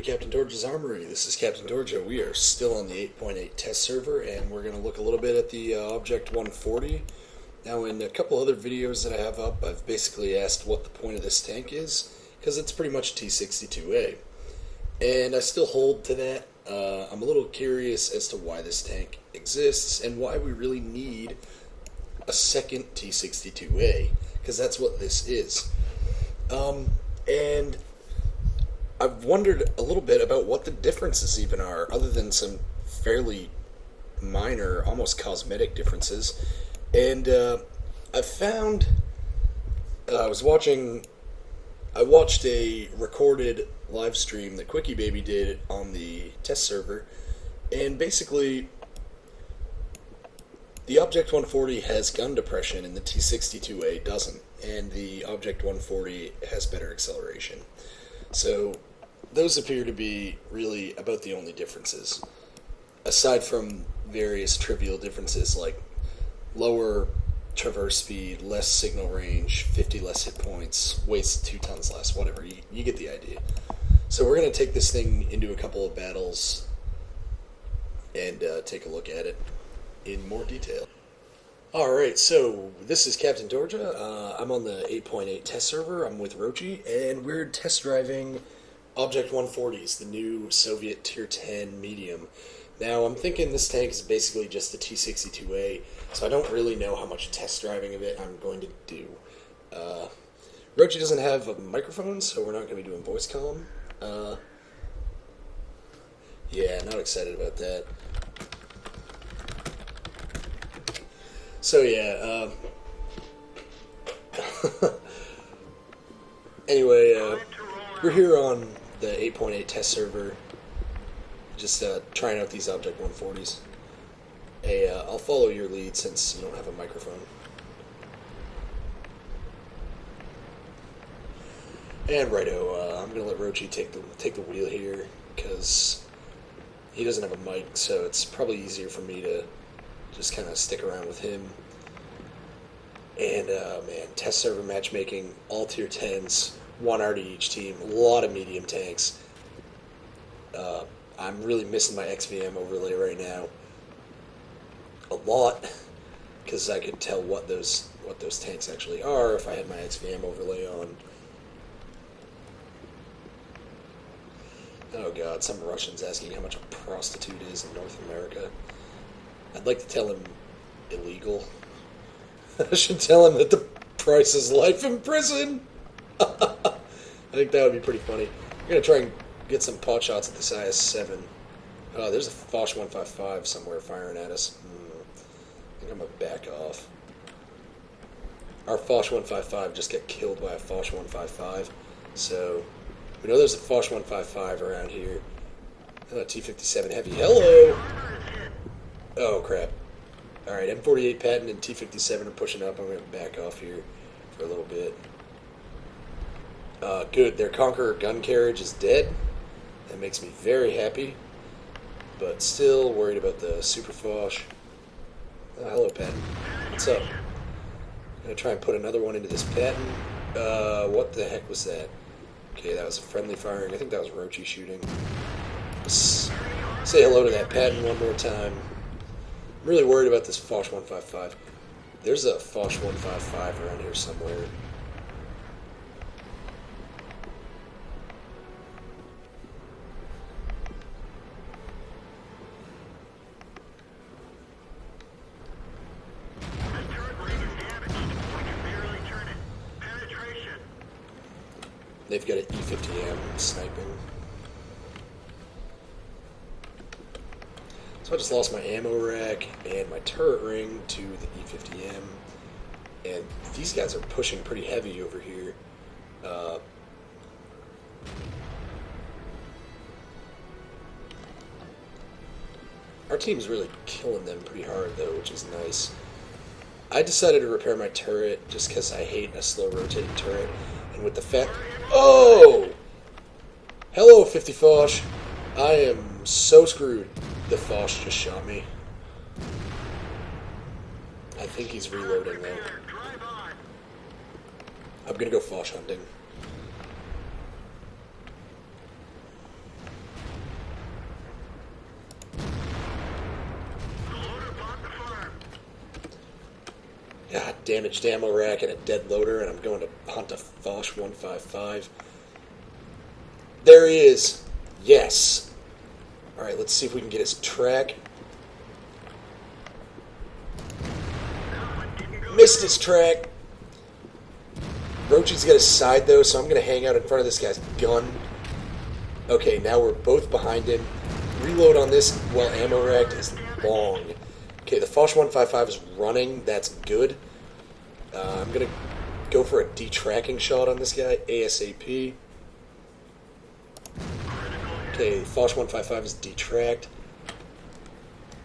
Captain Dorja's Armory. This is Captain Dorja. We are still on the 8.8 test server, and we're going to look a little bit at the Object 140. Now, in a couple other videos that I have up, I've basically asked what the point of this tank is, because it's pretty much T-62A. And I still hold to that. I'm a little curious as to why this tank exists, and why we really need a second T-62A, because that's what this is. And I've wondered a little bit about what the differences even are, other than some fairly minor, almost cosmetic differences. And I found, I watched a recorded live stream that Quickie Baby did on the test server, and basically the Object 140 has gun depression and the T-62A doesn't, and the Object 140 has better acceleration. So those appear to be really about the only differences, aside from various trivial differences like lower traverse speed, less signal range, 50 less hit points, weighs 2 tons less, whatever. You get the idea. So we're going to take this thing into a couple of battles and take a look at it in more detail. Alright, so this is Captain Dorja. I'm on the 8.8 test server. I'm with Rochi, and we're test driving Object 140s, the new Soviet Tier 10 medium. Now, I'm thinking this tank is basically just the T-62A, so I don't really know how much test driving of it I'm going to do. Rochi doesn't have a microphone, so we're not going to be doing voice comm. Yeah, not excited about that. So yeah, anyway, we're here on the 8.8 test server, just trying out these Object 140s. Hey, I'll follow your lead since you don't have a microphone. And righto, I'm gonna let Rochi take the wheel here, because he doesn't have a mic, so it's probably easier for me to just kind of stick around with him. And man, test server matchmaking, all tier 10s, 1 RD each team, a lot of medium tanks. I'm really missing my XVM overlay right now. A lot, because I could tell what those tanks actually are if I had my XVM overlay on. Oh god, some Russian's asking how much a prostitute is in North America. I'd like to tell him illegal. I should tell him that the price is life in prison. I think that would be pretty funny. I'm going to try and get some pot shots at this IS-7. Oh, there's a Foch 155 somewhere firing at us. I think I'm going to back off. Our Foch 155 just got killed by a Foch 155. So, we know there's a Foch 155 around here. T-57 Heavy. Hello! Oh, crap. Alright, M48 Patton and T-57 are pushing up. I'm going to back off here for a little bit. Good. Their Conqueror gun carriage is dead. That makes me very happy. But still worried about the Super Foch. Hello, Patton. What's up? I'm going to try and put another one into this Patton. What the heck was that? Okay, that was a friendly firing. I think that was Rochi shooting. Say hello to that Patton one more time. I'm really worried about this Foch 155. There's a Foch 155 around here somewhere. They've got an E50M sniping. So I just lost my ammo rack and my turret ring to the E50M. And these guys are pushing pretty heavy over here. Our team's really killing them pretty hard though, which is nice. I decided to repair my turret just because I hate a slow rotating turret. And with the fact... Oh! Hello, 50 Foch. I am so screwed. The Foch just shot me. I think he's reloading though. I'm gonna go Foch hunting. Damaged ammo rack and a dead loader, and I'm going to hunt a Foch 155. There he is. Yes. Alright, let's see if we can get his track. Missed his track. Roachy's got his side, though, so I'm going to hang out in front of this guy's gun. Okay, now we're both behind him. Reload on this while ammo racked is long. Okay, the Foch 155 is running. That's good. I'm going to go for a detracking shot on this guy, ASAP. Okay, Foch 155 is detracked.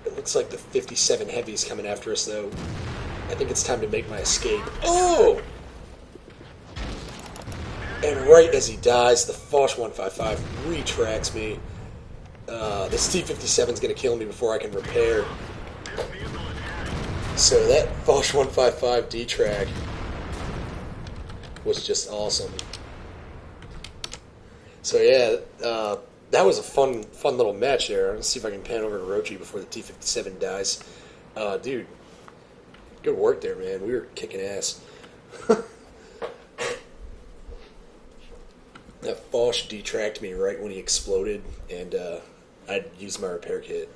It looks like the 57 Heavy is coming after us, though. I think it's time to make my escape. Oh! And right as he dies, the Foch 155 retracts me. This T-57 is going to kill me before I can repair. So that Foch 155 detrack was just awesome. So yeah, that was a fun little match there. Let's see if I can pan over to Roachy before the T-57 dies. Dude, good work there, man. We were kicking ass. That Foch detracked me right when he exploded, and I'd used my repair kit.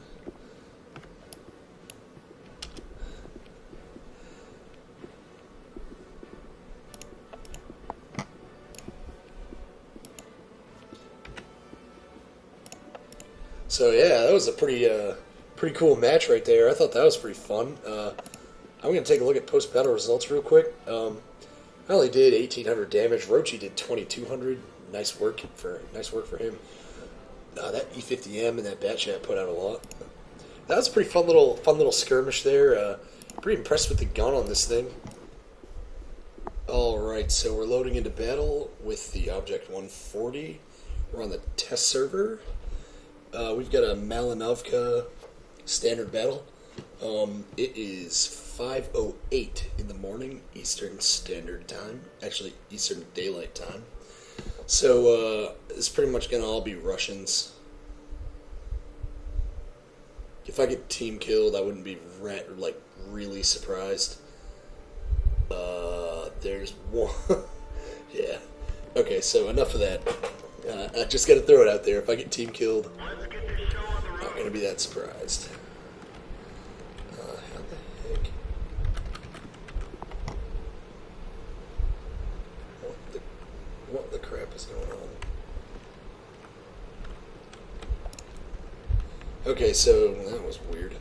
So yeah, that was a pretty cool match right there. I thought that was pretty fun. I'm gonna take a look at post battle results real quick. I only did 1,800 damage. Roachy did 2,200. Nice work for him. That E50M and that Batchat put out a lot. That was a pretty fun little skirmish there. Pretty impressed with the gun on this thing. All right, so we're loading into battle with the Object 140. We're on the test server. We've got a Malinovka standard battle. It is 5:08 in the morning, Eastern Standard Time. Actually, Eastern Daylight Time. So, it's pretty much going to all be Russians. If I get team killed, I wouldn't be, really surprised. There's one... yeah. Okay, so enough of that. I just got to throw it out there. If I get team killed, I'm not going to be that surprised. How the heck? What the crap is going on? Okay, so that was weird.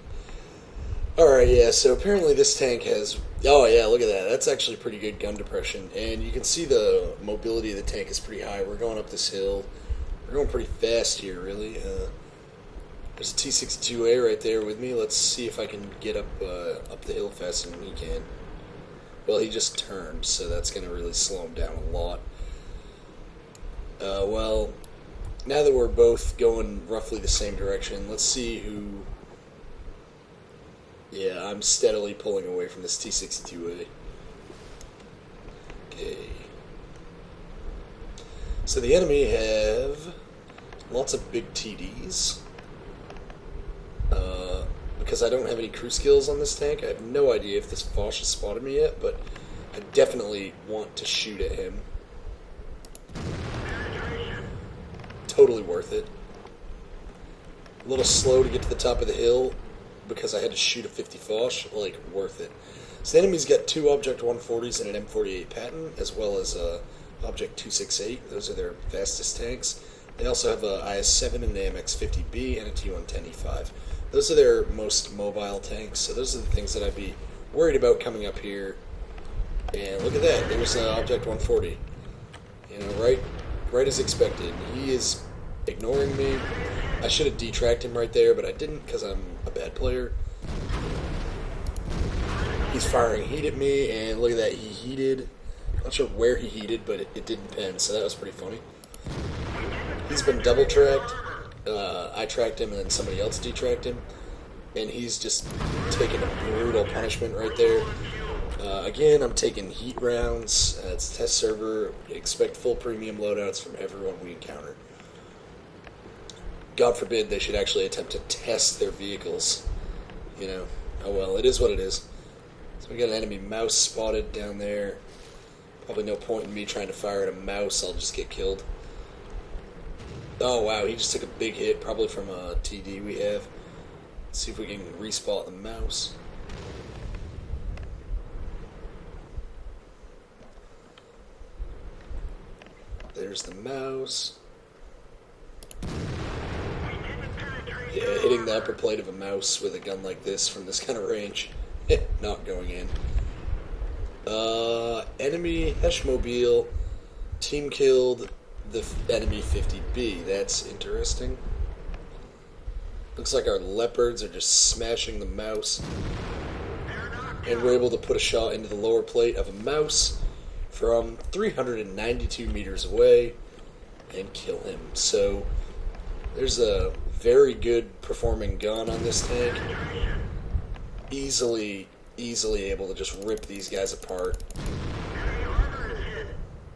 Alright, yeah, so apparently this tank has... Oh, yeah, look at that. That's actually pretty good gun depression. And you can see the mobility of the tank is pretty high. We're going up this hill. We're going pretty fast here, really. There's a T-62A right there with me. Let's see if I can get up the hill faster than he can. Well, he just turned, so that's going to really slow him down a lot. Well, now that we're both going roughly the same direction, let's see who... Yeah, I'm steadily pulling away from this T-62A. Okay. So the enemy have lots of big TDs. Because I don't have any crew skills on this tank, I have no idea if this Foch has spotted me yet, but I definitely want to shoot at him. Totally worth it. A little slow to get to the top of the hill because I had to shoot a 50 Foch, worth it. So the enemy's got two Object 140s and an M48 Patton, as well as Object 268. Those are their fastest tanks. They also have a IS-7 and an AMX-50B and a T-110E5. Those are their most mobile tanks, so those are the things that I'd be worried about coming up here. And look at that, there's Object 140. You know, right as expected. He is ignoring me. I should have detracked him right there, but I didn't because I'm a bad player. He's firing heat at me, and look at that, he heated. Not sure where he heated, but it didn't pen, so that was pretty funny. He's been double tracked. I tracked him, and then somebody else detracked him, and he's just taking a brutal punishment right there. Again, I'm taking heat rounds. It's a test server. Expect full premium loadouts from everyone we encounter. God forbid they should actually attempt to test their vehicles. You know, oh well, it is what it is. So we got an enemy mouse spotted down there. Probably no point in me trying to fire at a mouse. I'll just get killed. Oh wow, he just took a big hit, probably from a TD we have. Let's see if we can respot the mouse. There's the mouse. Yeah, hitting the upper plate of a mouse with a gun like this from this kind of range, not going in. Enemy Heshmobile team killed the enemy 50B. That's interesting. Looks like our leopards are just smashing the mouse. And we're able to put a shot into the lower plate of a mouse from 392 meters away and kill him. So there's a very good performing gun on this tank. Easily able to just rip these guys apart.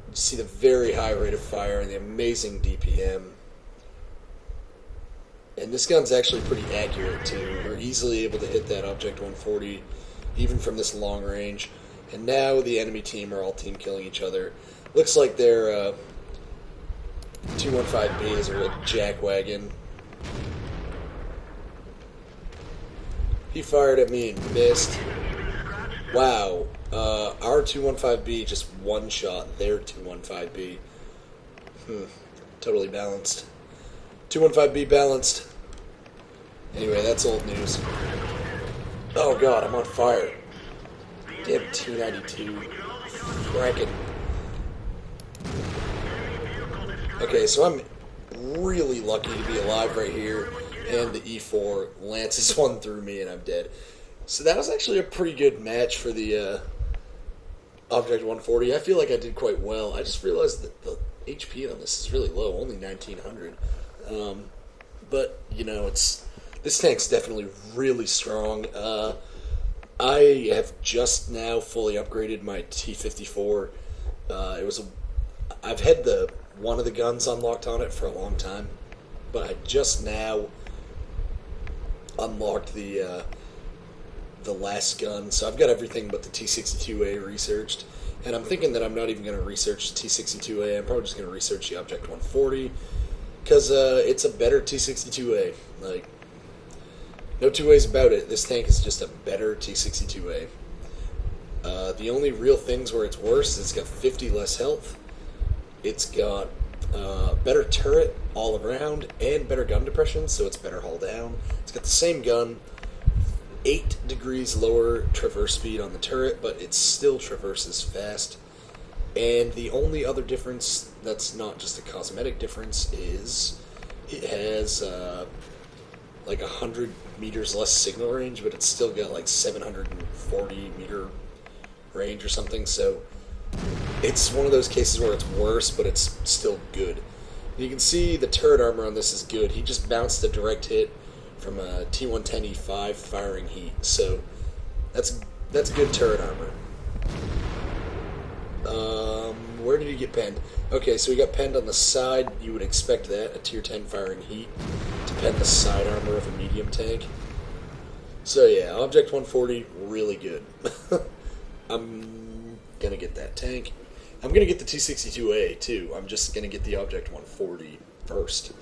You see the very high rate of fire and the amazing DPM. And this gun's actually pretty accurate too. We're easily able to hit that Object 140 even from this long range. And now the enemy team are all team killing each other. Looks like their 215B is a real jackwagon. He fired at me and missed. Wow. Our 215B just one-shot their 215B. Totally balanced. 215B balanced. Anyway, that's old news. Oh god, I'm on fire. Damn 292. Frackin'. Okay, so I'm really lucky to be alive right here, and the E4 lances one through me and I'm dead. So that was actually a pretty good match for the Object 140. I feel like I did quite well. I just realized that the HP on this is really low, only 1900. But, you know, this tank's definitely really strong. I have just now fully upgraded my T54. I've had one of the guns unlocked on it for a long time, but I just now unlocked the last gun, so I've got everything but the T62A researched, and I'm thinking that I'm not even going to research the T62A. I'm probably just going to research the Object 140, because it's a better T62A. Like, no two ways about it. This tank is just a better T62A. The only real things where it's worse is it's got 50 less health. It's got better turret all around and better gun depression, so it's better hull down. It's got the same gun, 8 degrees lower traverse speed on the turret, but it still traverses fast. And the only other difference that's not just a cosmetic difference is it has like 100 meters less signal range, but it's still got like 740 meter range or something, so it's one of those cases where it's worse, but it's still good. You can see the turret armor on this is good. He just bounced a direct hit from a T110E5 firing heat, so that's good turret armor. Where did he get penned? Okay, so he got penned on the side. You would expect that, a tier 10 firing heat, to pen the side armor of a medium tank. So yeah, Object 140, really good. I'm gonna get that tank. I'm gonna get the T62A too. I'm just gonna get the Object 140 first.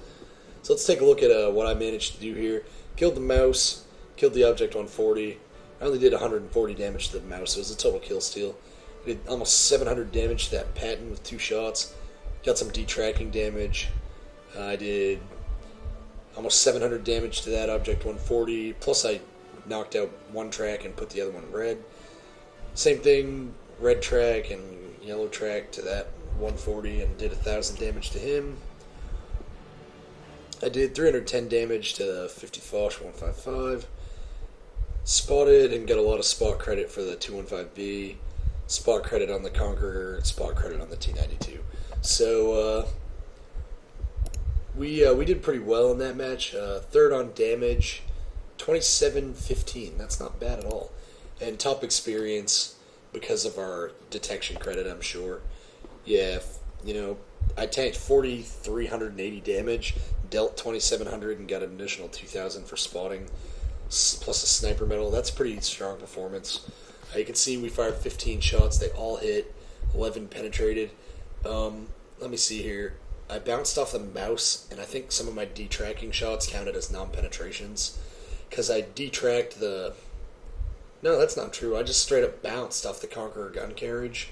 So let's take a look at what I managed to do here. Killed the mouse, killed the Object 140. I only did 140 damage to the mouse, so it was a total kill steal. I did almost 700 damage to that Patton with 2 shots. Got some detracking damage. I did almost 700 damage to that Object 140, plus I knocked out one track and put the other one red. Same thing, red track and yellow track to that 140 and did 1,000 damage to him. I did 310 damage to the 50 Foch 155. Spotted and got a lot of spot credit for the 215B. Spot credit on the Conqueror, spot credit on the T92. So we did pretty well in that match. Third on damage, 27-15. That's not bad at all. And top experience because of our detection credit, I'm sure. Yeah, you know, I tanked 4,380 damage, dealt 2,700, and got an additional 2,000 for spotting, plus a sniper medal. That's pretty strong performance. You can see we fired 15 shots. They all hit. 11 penetrated. Let me see here. I bounced off the mouse, and I think some of my detracking shots counted as non-penetrations. Because I detracked the... No, that's not true. I just straight up bounced off the Conqueror gun carriage.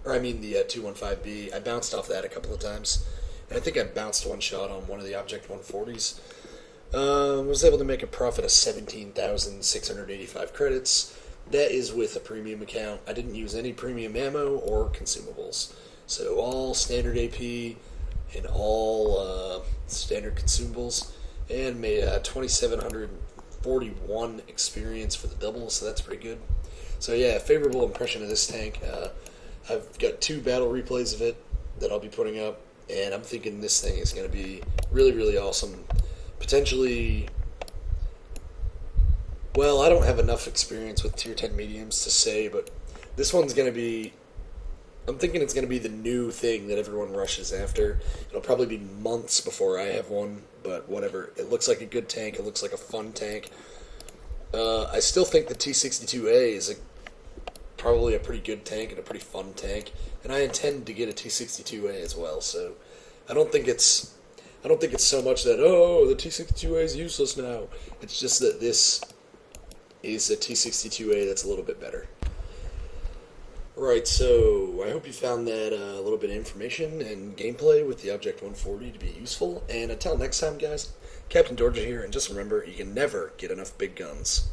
Or I mean the 215B. I bounced off that a couple of times. And I think I bounced one shot on one of the Object 140s. Was able to make a profit of 17,685 credits. That is with a premium account. I didn't use any premium ammo or consumables. So all standard AP and all standard consumables. And made 2,741 experience for the double, so that's pretty good. So yeah, favorable impression of this tank. I've got 2 battle replays of it that I'll be putting up, and I'm thinking this thing is going to be really, really awesome. Potentially, well, I don't have enough experience with tier 10 mediums to say, but this one's going to be, I'm thinking it's going to be the new thing that everyone rushes after. It'll probably be months before I have one, but whatever. It looks like a good tank. It looks like a fun tank. I still think the T62A is probably a pretty good tank and a pretty fun tank, and I intend to get a T62A as well. So I don't think it's so much that the T62A is useless now. It's just that this is a T62A that's a little bit better. Right, so I hope you found that a little bit of information and gameplay with the Object 140 to be useful. And until next time, guys, Captain Georgia here, and just remember, you can never get enough big guns.